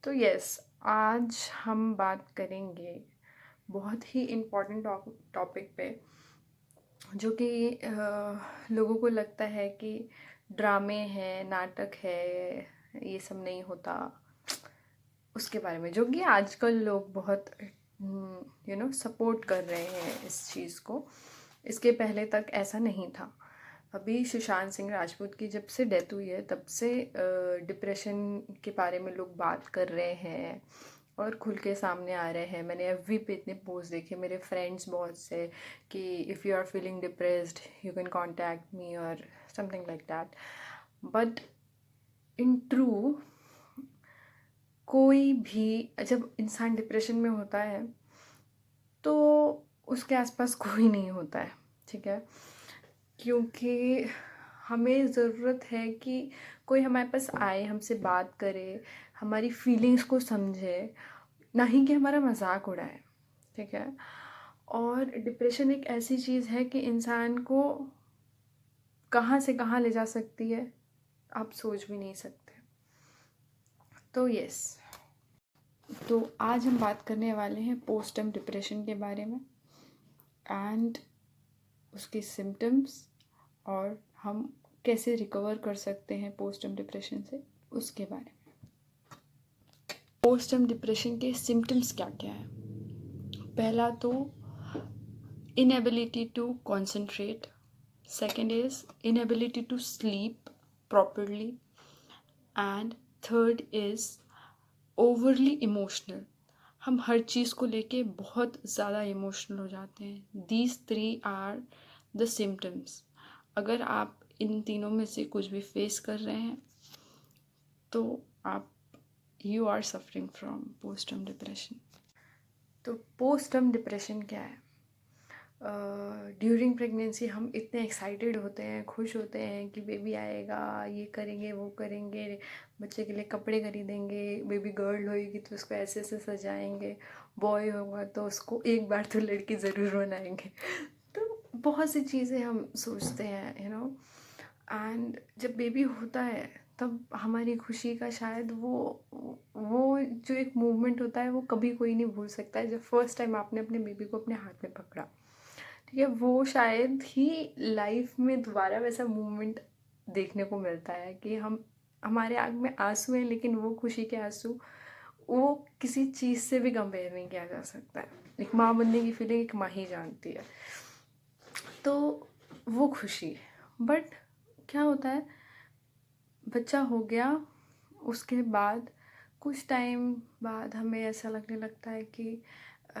तो यस, आज हम बात करेंगे बहुत ही इम्पोर्टेंट टॉपिक पे, जो कि लोगों को लगता है कि ड्रामे हैं, नाटक है, ये सब नहीं होता। उसके बारे में जो कि आजकल लोग बहुत सपोर्ट कर रहे हैं इस चीज़ को। इसके पहले तक ऐसा नहीं था। अभी सुशांत सिंह राजपूत की जब से डेथ हुई है तब से डिप्रेशन के बारे में लोग बात कर रहे हैं और खुल के सामने आ रहे हैं। मैंने एफबी पे इतने पोस्ट देखे, मेरे फ्रेंड्स बहुत से, कि if you are feeling depressed you can contact me और something like that. But in true, कोई भी जब इंसान डिप्रेशन में होता है तो उसके आसपास कोई नहीं होता है, ठीक है। क्योंकि हमें ज़रूरत है कि कोई हमारे पास आए, हमसे बात करे, हमारी फीलिंग्स को समझे, ना ही कि हमारा मजाक उड़ाए, ठीक है। और डिप्रेशन एक ऐसी चीज़ है कि इंसान को कहाँ से कहाँ ले जा सकती है, आप सोच भी नहीं सकते। तो यस, तो आज हम बात करने वाले हैं पोस्टम डिप्रेशन के बारे में एंड उसके सिम्टम्स, और हम कैसे रिकवर कर सकते हैं पोस्टम डिप्रेशन से, उसके बारे में। पोस्टम डिप्रेशन के सिम्टम्स क्या क्या है? पहला तो inability to concentrate, second is inability to sleep properly, and third is overly emotional। हम हर चीज़ को लेके बहुत ज़्यादा इमोशनल हो जाते हैं। These three are the symptoms. अगर आप इन तीनों में से कुछ भी फेस कर रहे हैं तो आप you are suffering from postpartum depression. तो पोस्टम डिप्रेशन क्या है? ड्यूरिंग प्रेगनेंसी हम इतने एक्साइटेड होते हैं, खुश होते हैं कि बेबी आएगा, ये करेंगे वो करेंगे, बच्चे के लिए कपड़े खरीदेंगे, बेबी गर्ल होएगी तो उसको ऐसे ऐसे सजाएंगे, बॉय होगा तो उसको एक बार तो लड़की ज़रूर बनाएंगे। तो बहुत सी चीज़ें हम सोचते हैं, एंड जब बेबी होता है तब हमारी खुशी का शायद वो जो एक मूवमेंट होता है वो कभी कोई नहीं भूल सकता है। जब फर्स्ट टाइम आपने अपने बेबी को अपने हाथ में पकड़ा, ठीक है, वो शायद ही लाइफ में दोबारा वैसा मूवमेंट देखने को मिलता है कि हमारे आँख में आंसू हैं, लेकिन वो खुशी के आंसू वो किसी चीज़ से भी कंपेयर नहीं किया जा सकता है। एक माँ बनने की फीलिंग एक माँ ही जानती है। तो वो खुशी, बट क्या होता है, बच्चा हो गया, उसके बाद कुछ टाइम बाद हमें ऐसा लगने लगता है कि अ,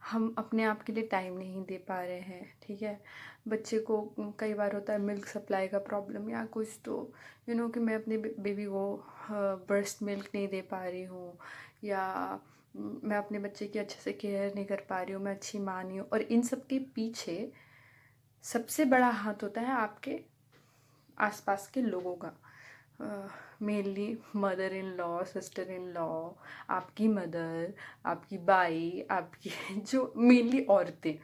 हम अपने आप के लिए टाइम नहीं दे पा रहे हैं, ठीक है। बच्चे को कई बार होता है मिल्क सप्लाई का प्रॉब्लम या कुछ, तो कि मैं अपने बेबी को ब्रेस्ट मिल्क नहीं दे पा रही हूँ, या मैं अपने बच्चे की अच्छे से केयर नहीं कर पा रही हूँ, मैं अच्छी माँ नहीं हूँ। और इन सब के पीछे सबसे बड़ा हाथ होता है आपके आसपास के लोगों का। Mainly mother in law, sister in law, आपकी मदर, आपकी बाई, आपकी जो मेनली औरतें,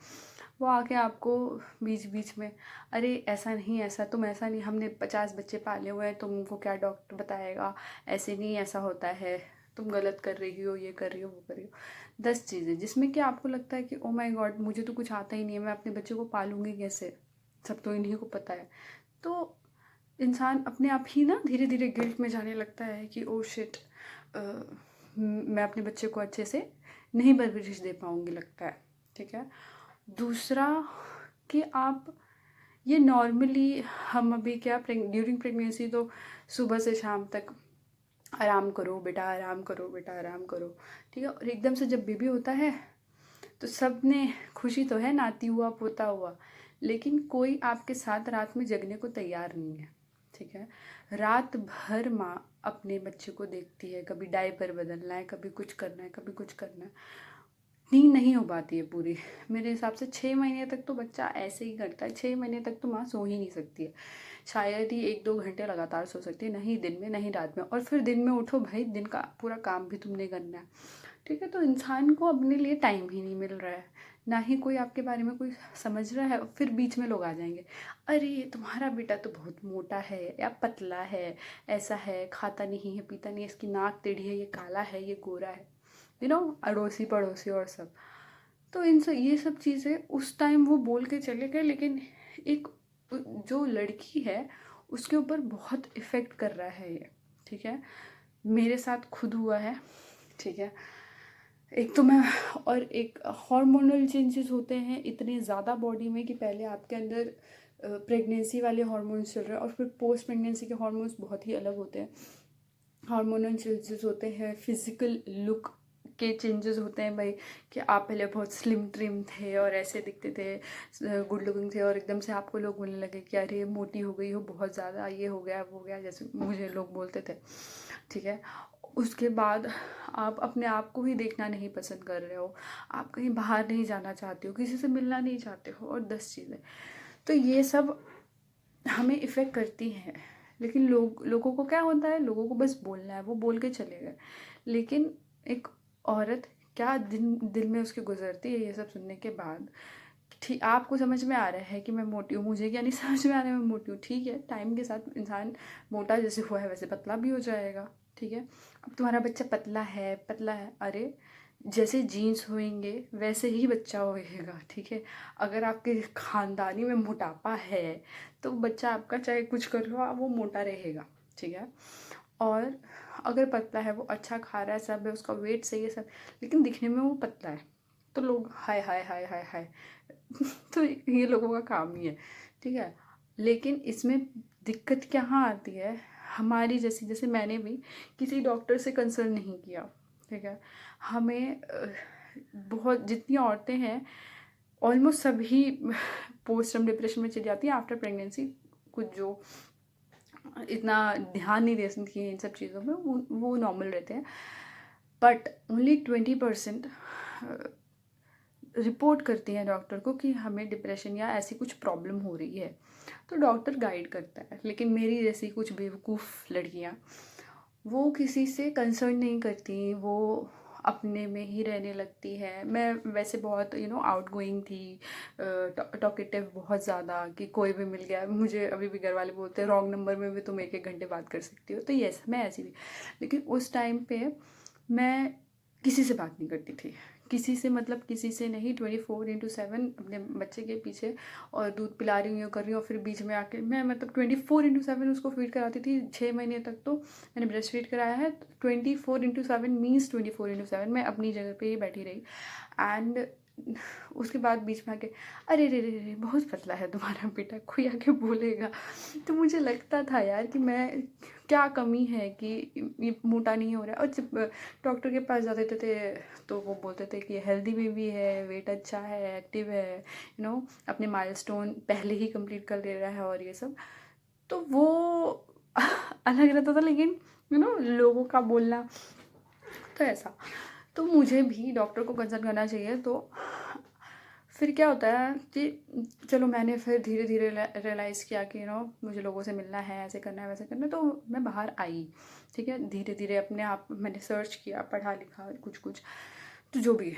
वो आके आपको बीच बीच में, अरे ऐसा नहीं, ऐसा तुम ऐसा नहीं, हमने 50 बच्चे पाले हुए हैं, तुमको क्या डॉक्टर बताएगा, ऐसे नहीं ऐसा होता है, तुम गलत कर रही हो, ये कर रही हो, वो कर रही हो। 10 चीज़ें जिसमें कि आपको लगता है कि ओ माय गॉड, मुझे तो कुछ आता ही नहीं है, मैं अपने बच्चे को पालूंगी कैसे, सब तो इन्हीं को पता है। तो इंसान अपने आप ही ना धीरे धीरे गिल्ट में जाने लगता है कि ओ शिट, मैं अपने बच्चे को अच्छे से नहीं परवरिश दे पाऊंगी, लगता है, ठीक है। दूसरा कि आप ये नॉर्मली, हम अभी क्या ड्यूरिंग प्रेगनेंसी तो सुबह से शाम तक आराम करो बेटा, आराम करो बेटा, आराम करो, ठीक है। और एकदम से जब बेबी होता है तो सब ने खुशी तो है, नाती हुआ पोता हुआ, लेकिन कोई आपके साथ रात में जगने को तैयार नहीं है, ठीक है। रात भर माँ अपने बच्चे को देखती है, कभी डायपर बदलना है, कभी कुछ करना है, कभी कुछ करना है, नींद नहीं हो पाती है पूरी। मेरे हिसाब से 6 महीने तक तो बच्चा ऐसे ही करता है, 6 महीने तक तो माँ सो ही नहीं सकती है, शायद ही 1-2 घंटे लगातार सो सकती है, नहीं दिन में नहीं रात में। और फिर दिन में उठो भाई, दिन का पूरा काम भी तुमने करना है, ठीक है। तो इंसान को अपने लिए टाइम ही नहीं मिल रहा है, ना ही कोई आपके बारे में कोई समझ रहा है। फिर बीच में लोग आ जाएंगे, अरे तुम्हारा बेटा तो बहुत मोटा है या पतला है, ऐसा है, खाता नहीं है, पीता नहीं है, इसकी नाक टेढ़ी है, ये काला है, ये गोरा है, अड़ोसी पड़ोसी और सब। तो इन सब ये सब चीज़ें उस टाइम वो बोल के चले गए, लेकिन एक जो लड़की है उसके ऊपर बहुत इफ़ेक्ट कर रहा है ये। ठीक है, मेरे साथ खुद हुआ है। ठीक है, एक तो मैं, और एक हार्मोनल चेंजेस होते हैं इतने ज़्यादा बॉडी में कि पहले आपके अंदर प्रेगनेंसी वाले हार्मोन्स चल रहे हैं, और फिर पोस्ट प्रेगनेंसी के हार्मोन्स बहुत ही अलग होते हैं। हार्मोनल चेंजेस होते हैं, फिजिकल लुक के चेंजेस होते हैं भाई, कि आप पहले बहुत स्लिम ट्रिम थे और ऐसे दिखते थे, गुड लुकिंग थे, और एकदम से आपको लोग बोलने लगे कि अरे मोटी हो गई हो बहुत ज़्यादा, ये हो गया वो हो गया, जैसे मुझे लोग बोलते थे। ठीक है, उसके बाद आप अपने आप को ही देखना नहीं पसंद कर रहे हो, आप कहीं बाहर नहीं जाना चाहते हो, किसी से मिलना नहीं चाहते हो, और 10 चीज़ें। तो ये सब हमें इफ़ेक्ट करती हैं। लेकिन लोगों को क्या होता है, लोगों को बस बोलना है, वो बोल के चले गए। लेकिन एक औरत क्या दिल में उसके गुजरती है ये सब सुनने के बाद। ठीक, आपको समझ में आ रहा है कि मैं मोटी हूँ, मुझे क्या नहीं समझ में आ रहा है मैं मोटी हूँ। ठीक है, टाइम के साथ इंसान मोटा जैसे हुआ है वैसे पतला भी हो जाएगा। ठीक है, अब तुम्हारा बच्चा पतला है, अरे जैसे जीन्स होएंगे वैसे ही बच्चा होएगा। ठीक है, अगर आपके ख़ानदानी में मोटापा है तो बच्चा आपका चाहे कुछ कर लो, वो मोटा रहेगा। ठीक है, और अगर पतला है, वो अच्छा खा रहा है, सब है, उसका वेट सही है सब, लेकिन दिखने में वो पतला है, तो लोग हाय हाय हाय हाय हाय तो ये लोगों का काम ही है। ठीक है, लेकिन इसमें दिक्कत कहाँ आती है, हमारी जैसे मैंने भी किसी डॉक्टर से कंसल्ट नहीं किया। ठीक है, हमें बहुत जितनी औरतें हैं ऑलमोस्ट सभी पोस्टम डिप्रेशन में चली जाती है आफ्टर प्रेगनेंसी। कुछ जो इतना ध्यान नहीं दे सकती हैं इन सब चीज़ों में, वो नॉर्मल रहते हैं। बट ओनली 20% रिपोर्ट करती हैं डॉक्टर को कि हमें डिप्रेशन या ऐसी कुछ प्रॉब्लम हो रही है, तो डॉक्टर गाइड करता है। लेकिन मेरी जैसी कुछ बेवकूफ़ लड़कियां, वो किसी से कंसर्न नहीं करती, वो अपने में ही रहने लगती है। मैं वैसे बहुत आउट गोइंग थी, टॉकेटिव बहुत ज़्यादा, कि कोई भी मिल गया, मुझे अभी भी घर वाले बोलते हैं रॉन्ग नंबर में भी तुम 1-1 घंटे बात कर सकती हो, तो यस मैं ऐसी भी। लेकिन उस टाइम पे मैं किसी से बात नहीं करती थी, किसी से मतलब किसी से नहीं, 24/7 अपने बच्चे के पीछे, और दूध पिला रही हूँ, कर रही हूँ, और फिर बीच में आके मैं मतलब 24/7 उसको फीड कराती थी। 6 महीने तक तो मैंने ब्रेस्ट फीड कराया है। 24/7 मीन्स 24/7 मैं अपनी जगह पे ही बैठी रही। एंड उसके बाद बीच में आके अरे रे रे रे बहुत पतला है तुम्हारा बेटा, कोई आके बोलेगा। तो मुझे लगता था यार कि मैं क्या कमी है कि ये मोटा नहीं हो रहा है। और जब डॉक्टर के पास जाते थे तो वो बोलते थे कि हेल्दी बेबी है, वेट अच्छा है, एक्टिव है, अपने माइलस्टोन पहले ही कंप्लीट कर ले रहा है और ये सब। तो वो अलग रहता था, लेकिन लोगों का बोलना तो ऐसा। तो मुझे भी डॉक्टर को कंसल्ट करना चाहिए। तो फिर क्या होता है कि चलो मैंने फिर धीरे धीरे रियलाइज़ किया कि मुझे लोगों से मिलना है, ऐसे करना है वैसे करना है, तो मैं बाहर आई। ठीक है, धीरे धीरे अपने आप मैंने सर्च किया, पढ़ा लिखा कुछ कुछ, तो जो भी।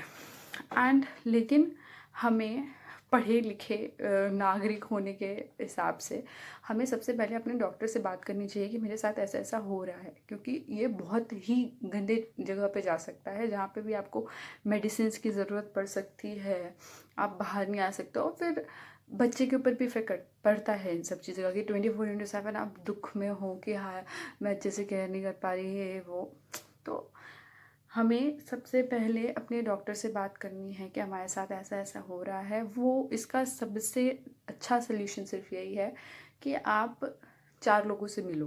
एंड लेकिन हमें पढ़े लिखे नागरिक होने के हिसाब से हमें सबसे पहले अपने डॉक्टर से बात करनी चाहिए कि मेरे साथ ऐसा ऐसा हो रहा है, क्योंकि ये बहुत ही गंदे जगह पे जा सकता है, जहाँ पे भी आपको मेडिसिन की ज़रूरत पड़ सकती है, आप बाहर नहीं आ सकते हो। फिर बच्चे के ऊपर भी इफेक्ट पड़ता है इन सब चीज़ों का, कि 24/7 आप दुख में हो कि हाँ मैं अच्छे से केयर नहीं कर पा रही है वो। तो हमें सबसे पहले अपने डॉक्टर से बात करनी है कि हमारे साथ ऐसा ऐसा हो रहा है। वो इसका सबसे अच्छा सल्यूशन सिर्फ यही है कि आप 4 लोगों से मिलो,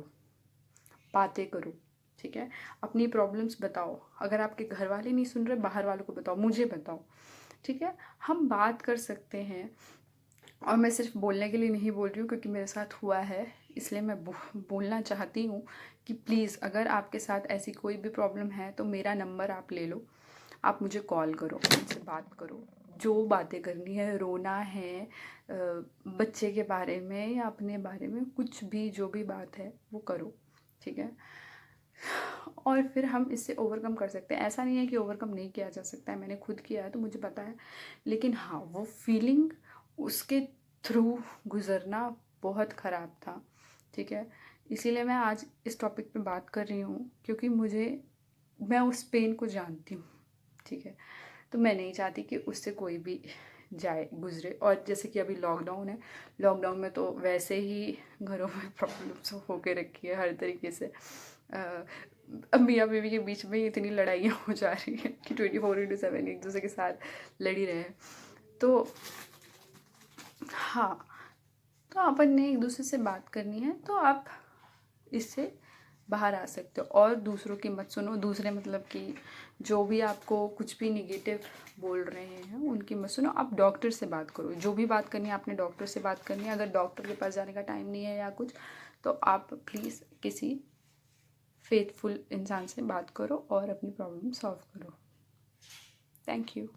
बातें करो। ठीक है, अपनी प्रॉब्लम्स बताओ, अगर आपके घर वाले नहीं सुन रहे, बाहर वालों को बताओ, मुझे बताओ। ठीक है, हम बात कर सकते हैं। और मैं सिर्फ बोलने के लिए नहीं बोल रही हूँ, क्योंकि मेरे साथ हुआ है, इसलिए मैं बोलना चाहती हूँ कि प्लीज़ अगर आपके साथ ऐसी कोई भी प्रॉब्लम है तो मेरा नंबर आप ले लो, आप मुझे कॉल करो, मुझसे बात करो, जो बातें करनी है, रोना है बच्चे के बारे में या अपने बारे में, कुछ भी जो भी बात है वो करो। ठीक है, और फिर हम इससे ओवरकम कर सकते हैं। ऐसा नहीं है कि ओवरकम नहीं किया जा सकता है, मैंने खुद किया है तो मुझे पता है। लेकिन हाँ, वो फीलिंग उसके थ्रू गुज़रना बहुत ख़राब था, ठीक है। इसीलिए मैं आज इस टॉपिक पे बात कर रही हूँ, क्योंकि मैं उस पेन को जानती हूँ, ठीक है। तो मैं नहीं चाहती कि उससे कोई भी जाए गुज़रे। और जैसे कि अभी लॉकडाउन है, लॉकडाउन में तो वैसे ही घरों में प्रॉब्लम्स होके रखी है हर तरीके से। अब मियाँ बीवी के बीच में इतनी लड़ाइयाँ हो जा रही हैं कि 24/7 एक दूसरे के साथ लड़ ही रहे हैं। तो हाँ, तो अपन ने एक दूसरे से बात करनी है तो आप इससे बाहर आ सकते हो। और दूसरों की मत सुनो। दूसरे मतलब कि जो भी आपको कुछ भी निगेटिव बोल रहे हैं उनकी मत सुनो। आप डॉक्टर से बात करो, जो भी बात करनी है आपने डॉक्टर से बात करनी है। अगर डॉक्टर के पास जाने का टाइम नहीं है या कुछ, तो आप प्लीज़ किसी फेथफुल इंसान से बात करो और अपनी प्रॉब्लम सॉल्व करो। Thank you.